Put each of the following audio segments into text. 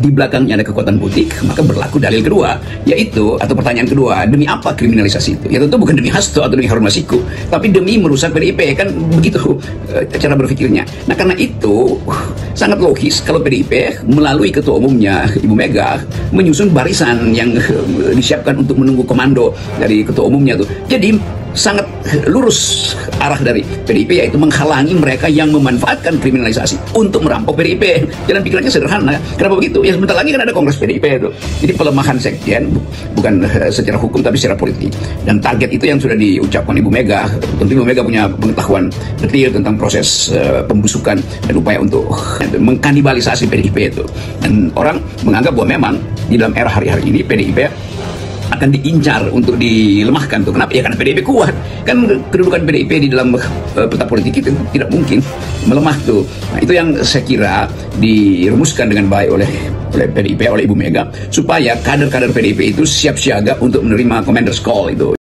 di belakangnya ada kekuatan politik, maka berlaku dalil kedua, yaitu atau pertanyaan kedua, demi apa kriminalisasi itu? Ya tentu bukan demi Hasto atau demi Harun Masiku, tapi demi merusak PDIP, kan begitu cara berpikirnya. Nah karena itu sangat logis kalau PDIP melalui ketua umumnya Ibu Mega menyusun barisan yang disiapkan untuk menunggu komando dari ketua umumnya tuh. Jadi sangat lurus arah dari PDIP, yaitu menghalangi mereka yang memanfaatkan kriminalisasi untuk merampok PDIP. Jalan pikirannya sederhana. Kenapa begitu? Ya sebentar lagi kan ada Kongres PDIP itu. Jadi pelemahan sekjen bukan secara hukum tapi secara politik. Dan target itu yang sudah diucapkan Ibu Mega. Tentu Ibu Mega punya pengetahuan detail tentang proses pembusukan dan upaya untuk mengkanibalisasi PDIP itu. Dan orang menganggap bahwa memang di dalam era hari-hari ini PDIP akan diincar untuk dilemahkan tuh. Kenapa? Ya karena PDIP kuat. Kan kedudukan PDIP di dalam peta politik itu tidak mungkin melemah tuh. Nah, itu yang saya kira dirumuskan dengan baik oleh PDIP, oleh Ibu Mega, supaya kader-kader PDIP itu siap siaga untuk menerima commander's call itu.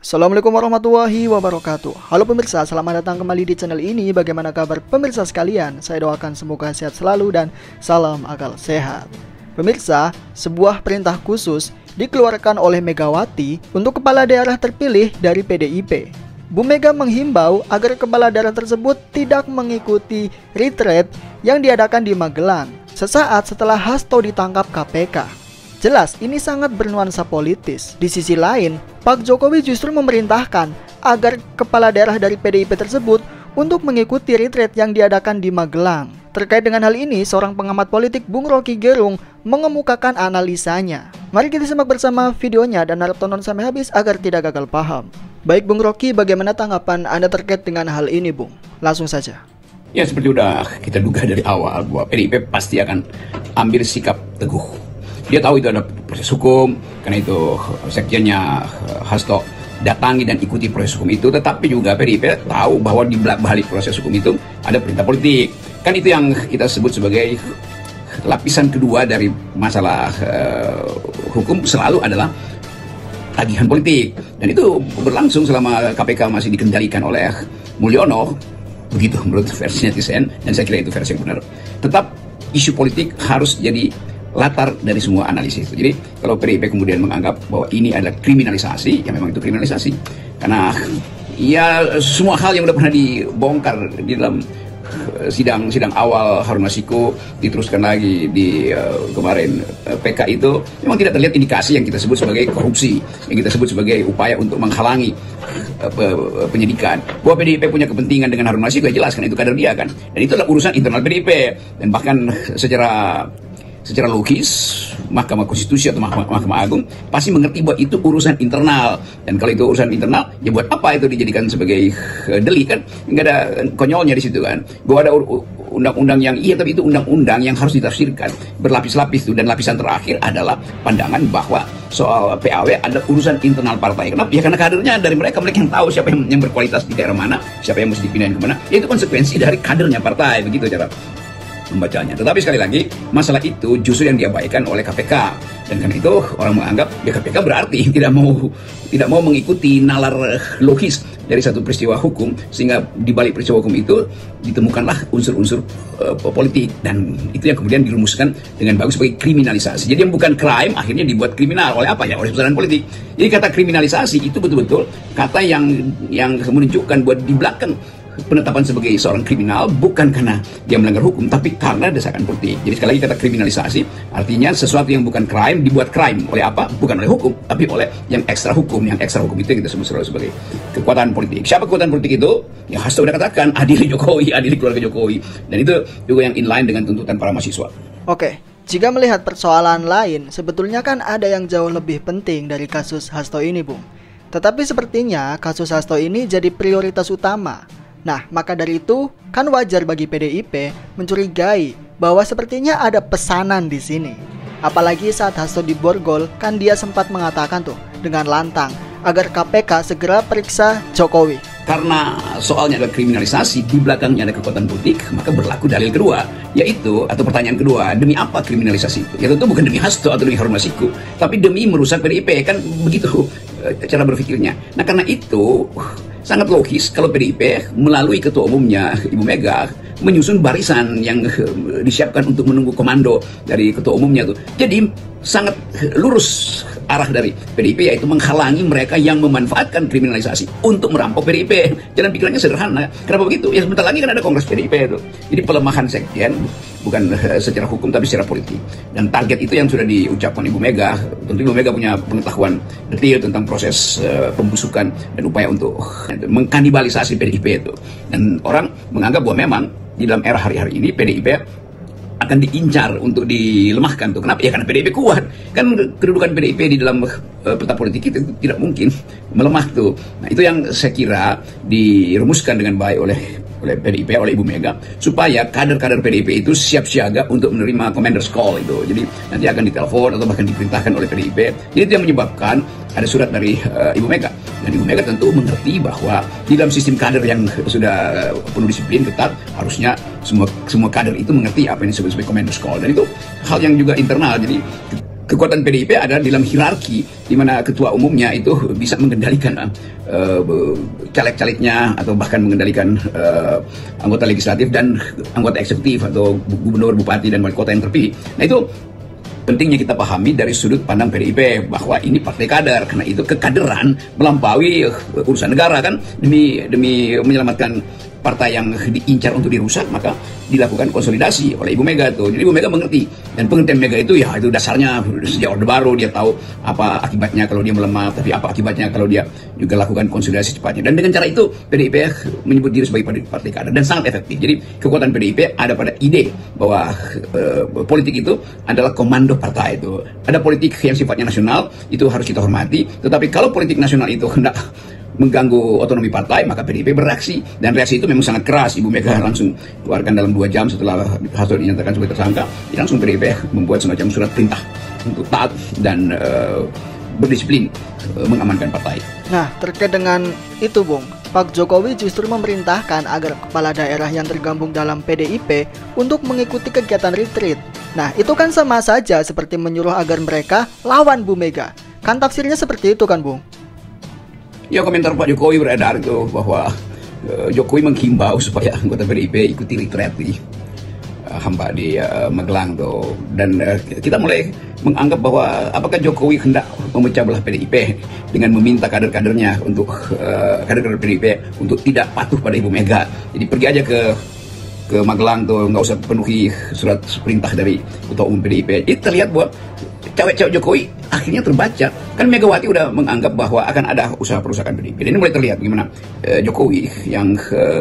Assalamualaikum warahmatullahi wabarakatuh. Halo pemirsa, selamat datang kembali di channel ini. Bagaimana kabar pemirsa sekalian? Saya doakan semoga sehat selalu dan salam akal sehat. Pemirsa, sebuah perintah khusus dikeluarkan oleh Megawati untuk kepala daerah terpilih dari PDIP. Bu Mega menghimbau agar kepala daerah tersebut tidak mengikuti retreat yang diadakan di Magelang sesaat setelah Hasto ditangkap KPK. Jelas ini sangat bernuansa politis. Di sisi lain, Pak Jokowi justru memerintahkan agar kepala daerah dari PDIP tersebut untuk mengikuti retreat yang diadakan di Magelang. Terkait dengan hal ini, seorang pengamat politik Bung Rocky Gerung mengemukakan analisanya. Mari kita simak bersama videonya dan harap tonton sampai habis agar tidak gagal paham. Baik Bung Rocky, bagaimana tanggapan Anda terkait dengan hal ini Bung? Langsung saja. Ya seperti udah kita duga dari awal bahwa PDIP pasti akan ambil sikap teguh. Dia tahu itu ada proses hukum, karena itu sekjennya Hasto datangi dan ikuti proses hukum itu. Tetapi juga PDIP tahu bahwa di balik proses hukum itu ada perintah politik. Kan itu yang kita sebut sebagai lapisan kedua dari masalah hukum, selalu adalah tagihan politik. Dan itu berlangsung selama KPK masih dikendalikan oleh Mulyono. Begitu menurut versi netizen, dan saya kira itu versi yang benar. Tetap isu politik harus jadi latar dari semua analisis itu. Jadi kalau PDIP kemudian menganggap bahwa ini adalah kriminalisasi, ya memang itu kriminalisasi. Karena ya semua hal yang udah pernah dibongkar di dalam sidang awal Harun Masiku, diteruskan lagi di kemarin PK itu, memang tidak terlihat indikasi yang kita sebut sebagai korupsi, yang kita sebut sebagai upaya untuk menghalangi penyidikan. Bahwa PDIP punya kepentingan dengan Harun Masiku, ya jelas kan itu kader dia kan. Dan itu adalah urusan internal PDIP. Dan bahkan secara logis Mahkamah Konstitusi atau Mahkamah Agung pasti mengerti bahwa itu urusan internal. Dan kalau itu urusan internal, ya buat apa itu dijadikan sebagai delik kan? Nggak ada konyolnya di situ kan. Bahwa ada undang-undang yang iya, tapi itu undang-undang yang harus ditafsirkan berlapis-lapis itu. Dan lapisan terakhir adalah pandangan bahwa soal PAW ada urusan internal partai. Kenapa? Ya karena kadernya dari mereka yang tahu siapa yang berkualitas di daerah mana, siapa yang mesti dipindahin kemana. Ya itu konsekuensi dari kadernya partai, begitu cara membacanya. Tetapi sekali lagi, masalah itu justru yang diabaikan oleh KPK. Dan karena itu orang menganggap ya KPK berarti tidak mau mengikuti nalar logis dari satu peristiwa hukum, sehingga di balik peristiwa hukum itu ditemukanlah unsur-unsur politik, dan itu yang kemudian dirumuskan dengan bagus sebagai kriminalisasi. Jadi yang bukan crime akhirnya dibuat kriminal oleh apa ya? Oleh pusaran politik. Jadi kata kriminalisasi itu betul-betul kata yang menunjukkan buat di belakang penetapan sebagai seorang kriminal bukan karena dia melanggar hukum, tapi karena desakan politik. Jadi sekali lagi kata kriminalisasi artinya sesuatu yang bukan crime dibuat crime oleh apa? Bukan oleh hukum, tapi oleh yang ekstra hukum. Yang ekstra hukum itu yang kita sebut selalu sebagai kekuatan politik. Siapa kekuatan politik itu? Yang Hasto sudah katakan, adili Jokowi, adili keluarga Jokowi. Dan itu juga yang inline dengan tuntutan para mahasiswa. Oke, jika melihat persoalan lain, sebetulnya kan ada yang jauh lebih penting dari kasus Hasto ini, Bung. Tetapi sepertinya kasus Hasto ini jadi prioritas utama. Nah, maka dari itu kan wajar bagi PDIP mencurigai bahwa sepertinya ada pesanan di sini. Apalagi saat Hasto di Borgol, kan dia sempat mengatakan tuh dengan lantang agar KPK segera periksa Jokowi. Karena soalnya adalah kriminalisasi, di belakangnya ada kekuatan politik, maka berlaku dalil kedua, yaitu atau pertanyaan kedua, demi apa kriminalisasi itu? Ya tentu bukan demi Hasto atau demi Harun Masiku, tapi demi merusak PDIP, kan begitu cara berpikirnya. Nah karena itu sangat logis kalau PDIP melalui ketua umumnya Ibu Mega menyusun barisan yang disiapkan untuk menunggu komando dari ketua umumnya tuh. Jadi sangat lurus arah dari PDIP, yaitu menghalangi mereka yang memanfaatkan kriminalisasi untuk merampok PDIP. Jalan pikirannya sederhana. Kenapa begitu? Ya sebentar lagi kan ada Kongres PDIP itu. Jadi pelemahan sekjen bukan secara hukum tapi secara politik. Dan target itu yang sudah diucapkan Ibu Mega. Tentu Ibu Mega punya pengetahuan detail tentang proses pembusukan dan upaya untuk mengkanibalisasi PDIP itu. Dan orang menganggap bahwa memang di dalam era hari-hari ini PDIP akan diincar untuk dilemahkan tuh. Kenapa? Ya karena PDIP kuat. Kan kedudukan PDIP di dalam peta politik itu tidak mungkin melemah tuh. Nah, itu yang saya kira dirumuskan dengan baik oleh PDIP, oleh Ibu Mega, supaya kader-kader PDIP itu siap siaga untuk menerima commander's call itu. Jadi nanti akan ditelepon atau bahkan diperintahkan oleh PDIP. Jadi itu yang menyebabkan ada surat dari Ibu Mega. Dan Ibu Mega tentu mengerti bahwa di dalam sistem kader yang sudah penuh disiplin ketat, harusnya semua kader itu mengerti apa yang disebut sebagai commander's call. Dan itu hal yang juga internal. Jadi kekuatan PDIP adalah di dalam hierarki di mana ketua umumnya itu bisa mengendalikan caleg-calegnya atau bahkan mengendalikan anggota legislatif dan anggota eksekutif atau gubernur, bupati dan wali kota yang terpilih. Nah, itu pentingnya kita pahami dari sudut pandang PDIP bahwa ini partai kader, karena itu kekaderan melampaui urusan negara kan, demi menyelamatkan partai yang diincar untuk dirusak, maka dilakukan konsolidasi oleh Ibu Mega tuh. Jadi Ibu Mega mengerti, dan pengertian Mega itu ya itu dasarnya sejak Orde Baru. Dia tahu apa akibatnya kalau dia melemah, tapi apa akibatnya kalau dia juga lakukan konsolidasi cepatnya. Dan dengan cara itu PDIP menyebut diri sebagai partai kader dan sangat efektif. Jadi kekuatan PDIP ada pada ide bahwa politik itu adalah komando partai itu. Ada politik yang sifatnya nasional, itu harus kita hormati. Tetapi kalau politik nasional itu hendak mengganggu otonomi partai, maka PDIP bereaksi, dan reaksi itu memang sangat keras. Ibu Mega langsung keluarkan dalam 2 jam setelah Hasto dinyatakan sebagai tersangka, langsung PDIP membuat semacam surat perintah untuk taat dan berdisiplin mengamankan partai. Nah, terkait dengan itu, Bung, Pak Jokowi justru memerintahkan agar kepala daerah yang tergabung dalam PDIP untuk mengikuti kegiatan retreat. Nah, itu kan sama saja seperti menyuruh agar mereka lawan Bu Mega. Kan tafsirnya seperti itu kan, Bung? Ya, komentar Pak Jokowi beredar itu bahwa Jokowi menghimbau supaya anggota PDIP ikuti retreat di Hamba di Magelang tuh. Dan kita mulai menganggap bahwa apakah Jokowi hendak memecah belah PDIP dengan meminta kader-kadernya untuk kader-kader PDIP untuk tidak patuh pada Ibu Mega. Jadi pergi aja ke Magelang tuh, nggak usah penuhi surat perintah dari Ketua Umum PDIP. Jadi terlihat bahwa cewek-cewek Jokowi akhirnya terbaca. Kan Megawati udah menganggap bahwa akan ada usaha perusahaan PDIP. Dan ini mulai terlihat bagaimana Jokowi yang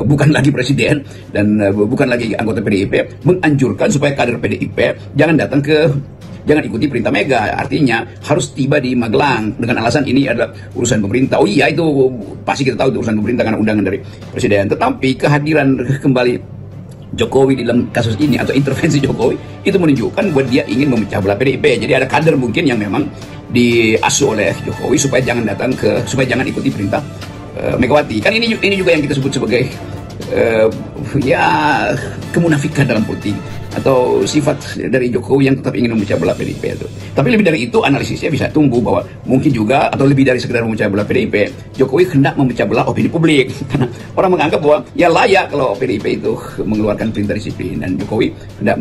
bukan lagi presiden dan bukan lagi anggota PDIP menganjurkan supaya kader PDIP jangan ikuti perintah Mega. Artinya harus tiba di Magelang dengan alasan ini adalah urusan pemerintah. Oh iya, itu pasti kita tahu itu urusan pemerintah karena undangan dari presiden. Tetapi kehadiran kembali Jokowi dalam kasus ini atau intervensi Jokowi itu menunjukkan bahwa dia ingin memecah belah PDIP. Jadi ada kader mungkin yang memang diasuh oleh Jokowi supaya jangan ikuti perintah Megawati. Kan ini juga yang kita sebut sebagai kemunafikan dalam politik atau sifat dari Jokowi yang tetap ingin memecah belah PDIP itu. Tapi lebih dari itu analisisnya bisa tumbuh bahwa mungkin juga atau lebih dari sekedar memecah belah PDIP, Jokowi hendak memecah belah opini publik. Karena orang menganggap bahwa ya layak kalau PDIP itu mengeluarkan perintah disiplin, dan Jokowi hendak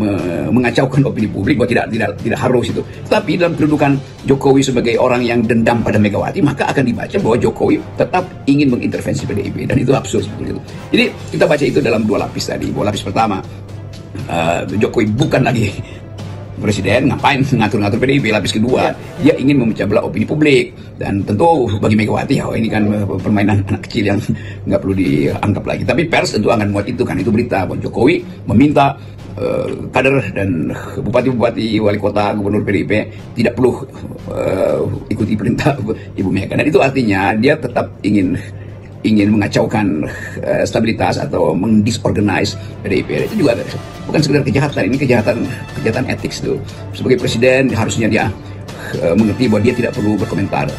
mengacaukan opini publik bahwa tidak harus itu. Tapi dalam kedudukan Jokowi sebagai orang yang dendam pada Megawati, maka akan dibaca bahwa Jokowi tetap ingin mengintervensi PDIP, dan itu absurd sebetulnya itu. Jadi kita baca itu dalam 2 lapis tadi. Lapis pertama, Jokowi bukan lagi presiden, ngapain ngatur-ngatur PDIP. Lapis kedua, dia ingin memecah belah opini publik, dan tentu bagi Megawati ini kan permainan anak kecil yang nggak perlu dianggap lagi. Tapi pers tentu akan muat itu, kan itu berita bahwa Jokowi meminta kader dan bupati-bupati, wali kota, gubernur PDIP tidak perlu ikuti perintah Ibu Mega. Dan itu artinya dia tetap ingin mengacaukan stabilitas atau mendisorganize PDIP. Itu juga bukan sekedar kejahatan, ini kejahatan etik itu. Sebagai presiden harusnya dia mengerti bahwa dia tidak perlu berkomentar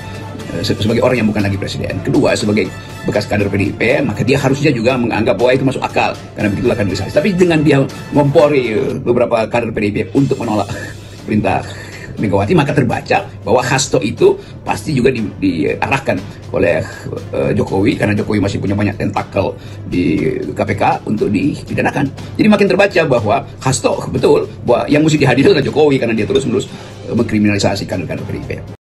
sebagai orang yang bukan lagi presiden. Kedua, sebagai bekas kader PDIP, maka dia harusnya juga menganggap bahwa itu masuk akal karena begitulah kaderisasi. Tapi dengan dia ngompori beberapa kader PDIP untuk menolak perintah Megawati, maka terbaca bahwa Hasto itu pasti juga diarahkan oleh Jokowi, karena Jokowi masih punya banyak tentakel di KPK untuk dipidanakan. Jadi makin terbaca bahwa Hasto betul bahwa yang mesti dihadirkan adalah Jokowi, karena dia terus-menerus mengkriminalisasi kader-kader PDIP.